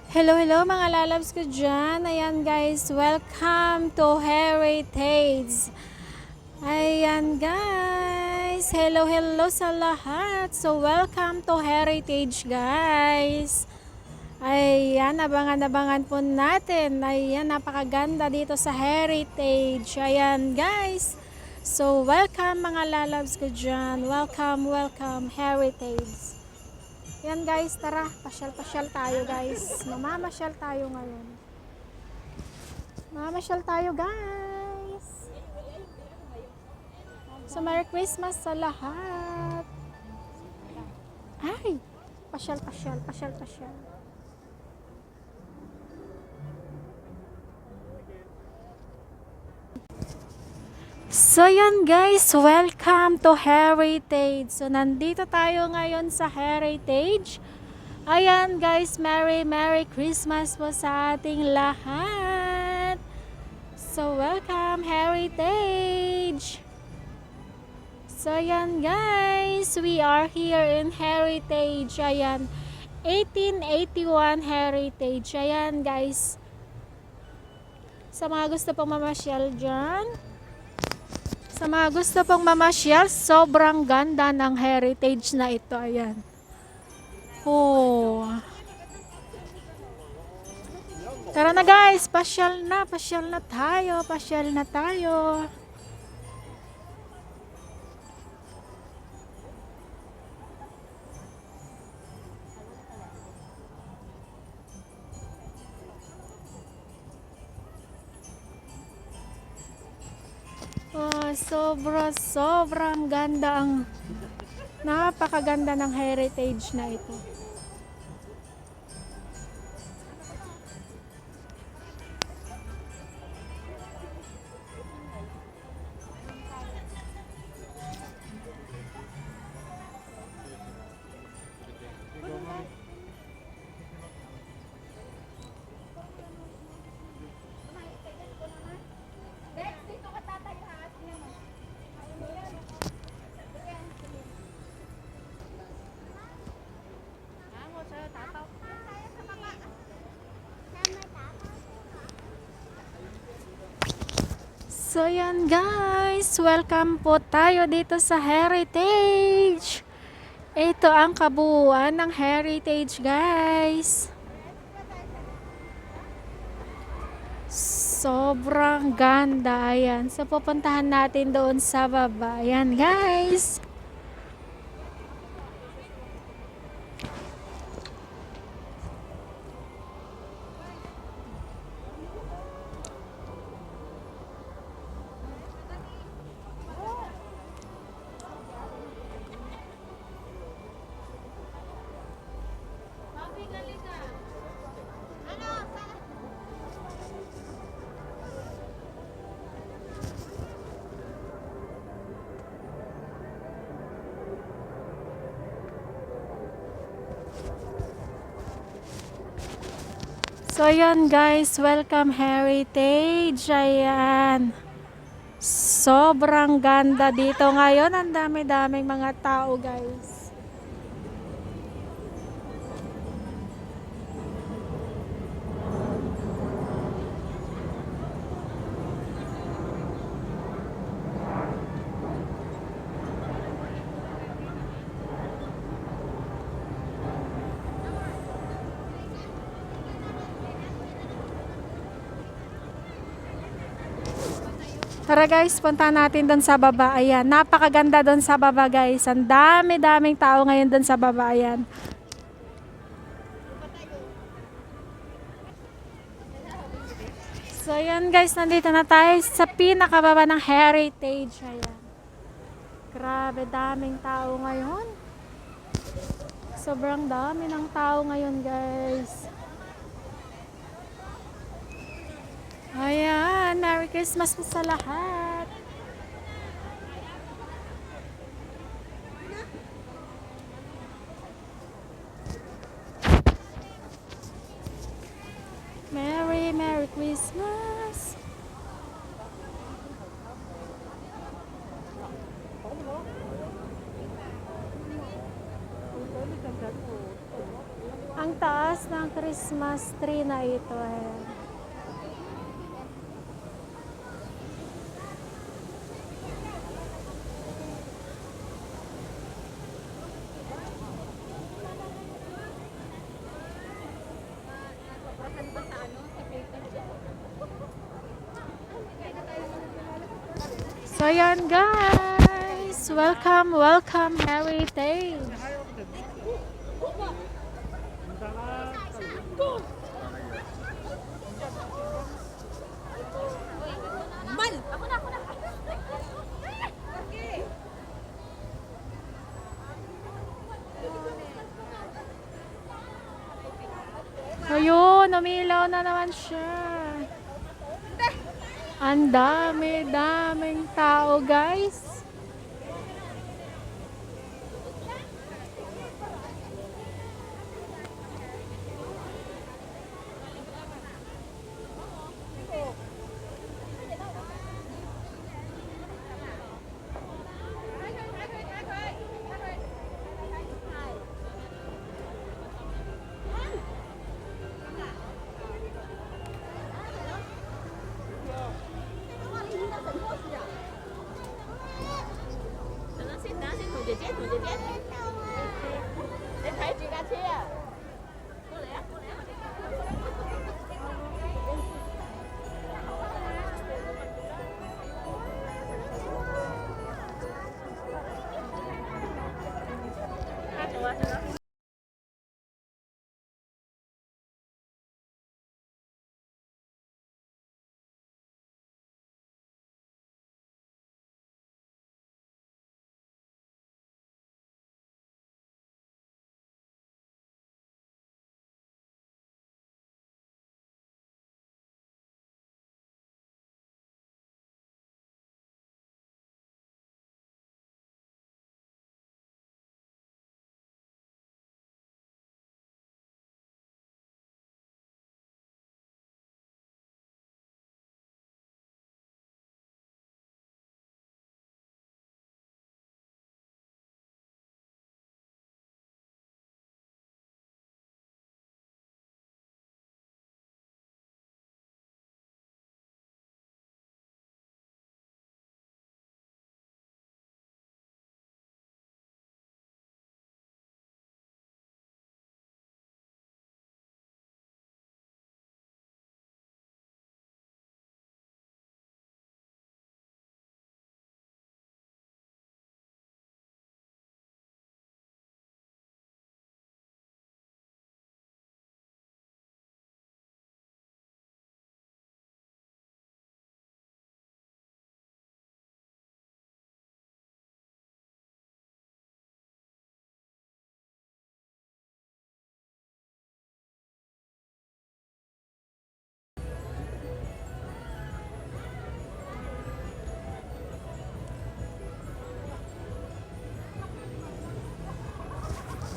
Hello, hello mga lalabs ko dyan. Ayan guys, welcome to Heritage. Ayan guys, hello, hello sa lahat. So welcome to Heritage guys. Ayan, abangan-abangan po natin. Ayan, napakaganda dito sa Heritage. Ayan guys. So welcome mga lalabs ko dyan. Welcome, welcome Heritage. Yan guys, tara, pasyal-pasyal tayo guys. Mamamasyal tayo ngayon. Mamamasyal tayo guys. So Merry Christmas sa lahat. Ay, pasyal-pasyal, pasyal-pasyal. So yan guys, welcome to Heritage. So nandito tayo ngayon sa Heritage. Ayan guys, Merry Christmas po sa ating lahat. So welcome Heritage. So yan guys, we are here in Heritage. Ayan, 1881 Heritage. Ayan guys, sa mga gusto pong mamasyal dyan, sa mga gusto pong mamasyal, sobrang ganda ng Heritage na ito. Ayan. Oh. Tara na guys, pasyal na tayo, pasyal na tayo. Oh, sobrang ganda, ang napakaganda ng Heritage na ito. So yan guys, welcome po tayo dito sa Heritage. Ito ang kabuuan ng Heritage guys. Sobrang ganda. Ayan, so pupuntahan natin doon sa baba. Ayan guys. So yan guys, welcome Heritage. Ayan, sobrang ganda dito ngayon. Ang dami-daming mga tao guys. Tara guys, punta natin doon sa baba. Ayan, napakaganda doon sa baba guys. Ang dami-daming tao ngayon doon sa baba. Ayan. So ayan guys, nandito na tayo sa pinakababa ng Heritage. Ayan. Grabe, daming tao ngayon. Sobrang dami ng tao ngayon guys. Ayan, Merry Christmas po sa lahat. Merry Christmas. Ang taas ng Christmas tree na ito. Ayan. So yan guys, welcome Heritage. Ayun, umilaw na naman siya. Ang daming tao guys.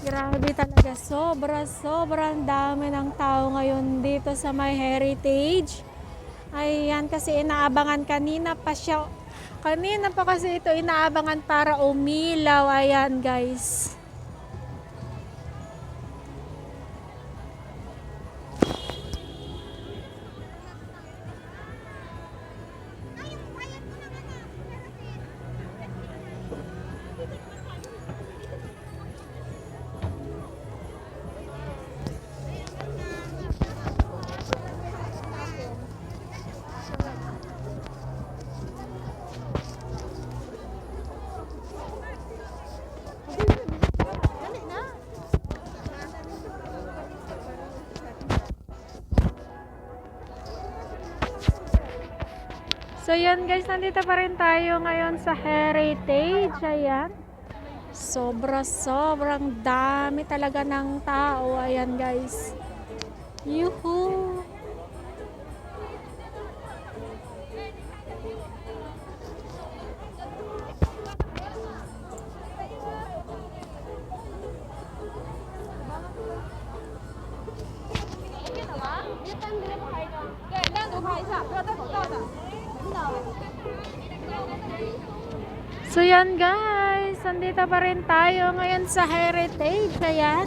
Grabe talaga, sobrang dami ng tao ngayon dito sa My Heritage. Ayan, kasi inaabangan kanina pa kasi ito inaabangan para umilaw. Ayan guys. So yan guys, nandito pa rin tayo ngayon sa Heritage. Ayan. Sobrang dami talaga ng tao. Ayan guys. Yuhu! So yan guys, nandito pa rin tayo ngayon sa Heritage. Ayan.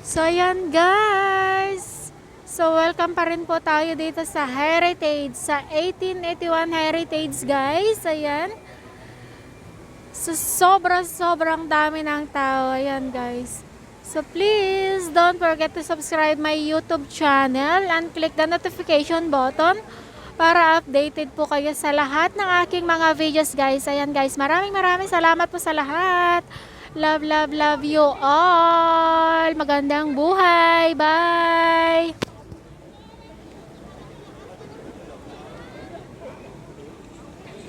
So, ayan guys. So, welcome pa rin po tayo dito sa Heritage, sa 1881 Heritage guys. Ayan. So, sobrang dami ng tao. Ayan guys. So, please don't forget to subscribe my YouTube channel and click the notification button para updated po kayo sa lahat ng aking mga videos guys. Ayan guys, maraming salamat po sa lahat. Love you all. Magandang buhay. Bye!